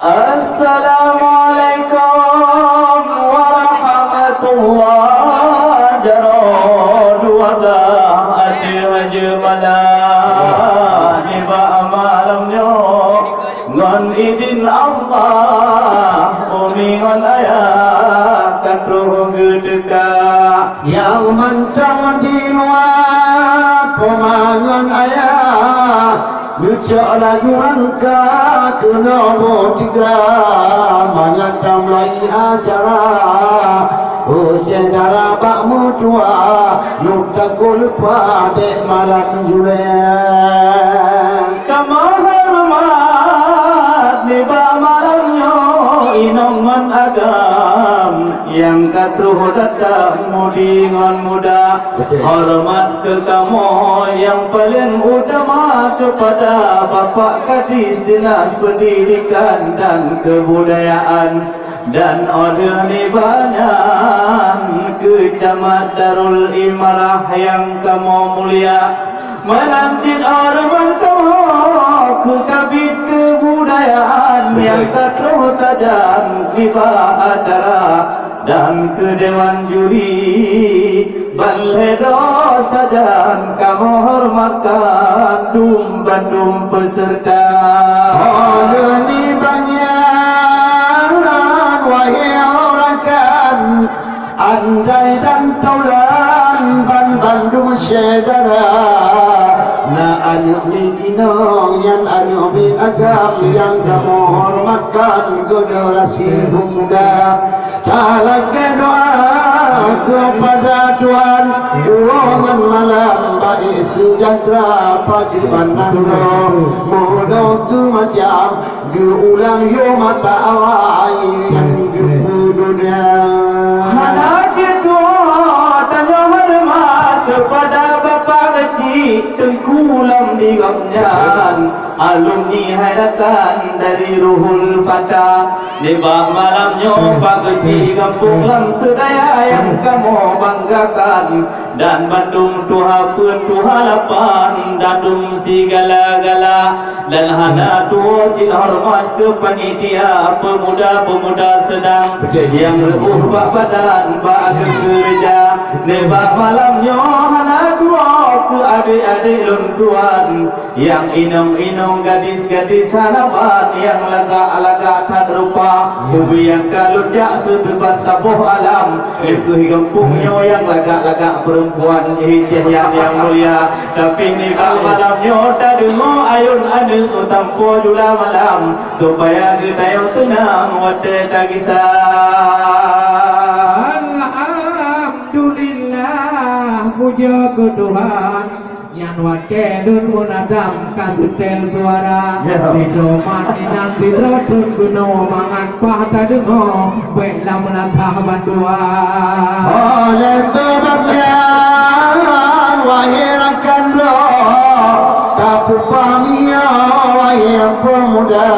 Assalamualaikum warahmatullahi jarod wadah ajmalah iba amalamnya ngon idin Allah umi ngon ayah katruh gedeka yang mentang di luar pemangan ayah luca laguan ka kena botigra manyatam lai acara usia darah bak mutua nuk takut lupa dek malam julen kama hormat niba malamnya inoman agam yang katruh datang mudi ngon muda hormat ke kamu yang paling utama kepada Bapak Kadis Dinas Pendidikan dan Kebudayaan dan order banyak ke Camat Darul Imarah yang kamu mulia menancit hormat kamu ke Kabid Kebudayaan yang katruh tajam iba acara dan ke Dewan Juri Balhedo sajan kamu hormatkan bandum peserta ini banyak wahai orakan andai dan taulan bandum saudara na anu minong yang anu bin agam yang kamu hormatkan generasi muda talaga doa kepada Tuhan ruangan malam baik sejahtera pagi pandangan mudah ke macam geulang yo mata awai yang dunia Hanajit doa tanya hormat kepada Bapak Kecil Tengkulam di Gapnyan alumni hairatan dari Ruhul Fatah di bawah malamnya Pak Kecil Kampung Lam Sedaya yang kamu banggakan dan Bandung Tuha Pun Tuha Lapan Dadum Sigala-gala dan hana tua jin hormat ke panitia pemuda-pemuda sedang yang rebuh bak badan bak kerja nebak malamnya hana tua ke adik-adik luntuan yang inong-inong gadis-gadis harapan yang lagak-lagak tak rupa ubi yang kalujak sebebat tabuh alam itu higempungnya yang lagak-lagak perempuan hijah yang mulia tapi nebak malamnya tak dengar ayun anu utampo jula malam supaya kita yang tenang wate kita alhamdulillah puja ke Tuhan yang wakil dun munadam kasutel suara didoman inang tidrodun guno mangan pahta dengo belam melangkah bandua oleh kebaktian wahirakan roh kapupamia wahir pemuda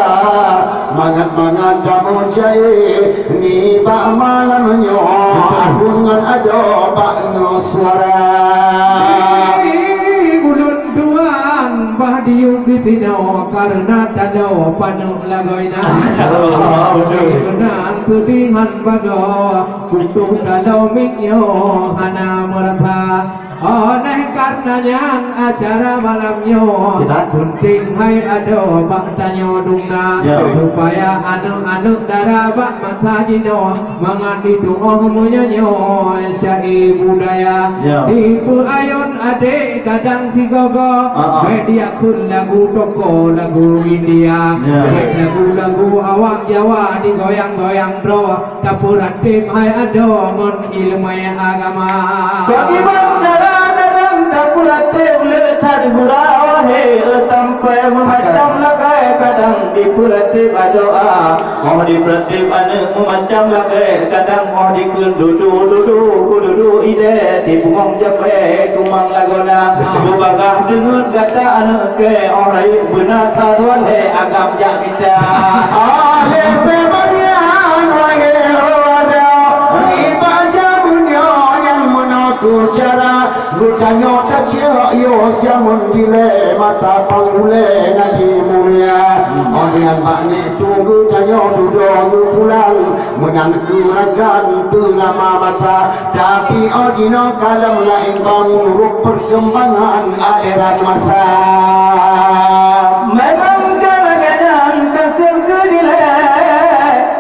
mangat-mangat kamu jai ni bak malamnya bungan ado bakno suara Bahdiung ditino karena tado panu lagoina kenan tudihan bago kutuk kalau mikyo hana merata oleh karenanya acara malamnya penting hai ado baktanya dungna supaya anu-anu darah bak mata jino mangandi doa menyanyo syai budaya ibu ayun adik kadang si gogo media kun lagu toko lagu India lagu-lagu awak Jawa digoyang-goyang bro tapuran tim hai ado ngon ilmu agama bagaimana cara dalam tapuran tim letar hurawahe tampai memacam lagai kadang di puratip adoa mau di puratip ane memacam lagai kadang mau di kududu ide di bungong jape kumang lagona bubagah dengut kata ane ke orang benar saruan he agam jak kita oleh pemanian wahai wada ibadah dunia yang menaku cara gutanya kecil yo jamun bile mata panggule nadi mulia Orang banyak tunggu tanya duduk pulang menangkurakan lama mata tapi ordino kalam lain bangun perkembangan aliran masa. Memang kadang-kadang kasih kedilai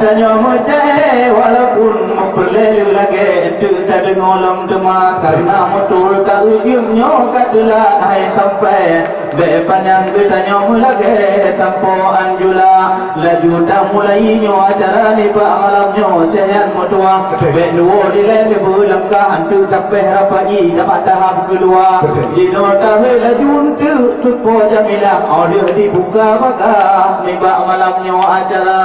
tanya macam walaupun mempelelu lagi itu tak dengolam dema karena motor tak ujungnya katulah hai sampai bepanjang tanya mulai tanpa anjula laju dah mulai nyo acara ni pak malamnya sehan motua bek dua dilai bulan ka hantu sampai rapai dapat tahap kedua di nota laju tu supo jamilah audio dibuka maka ni pak malamnya acara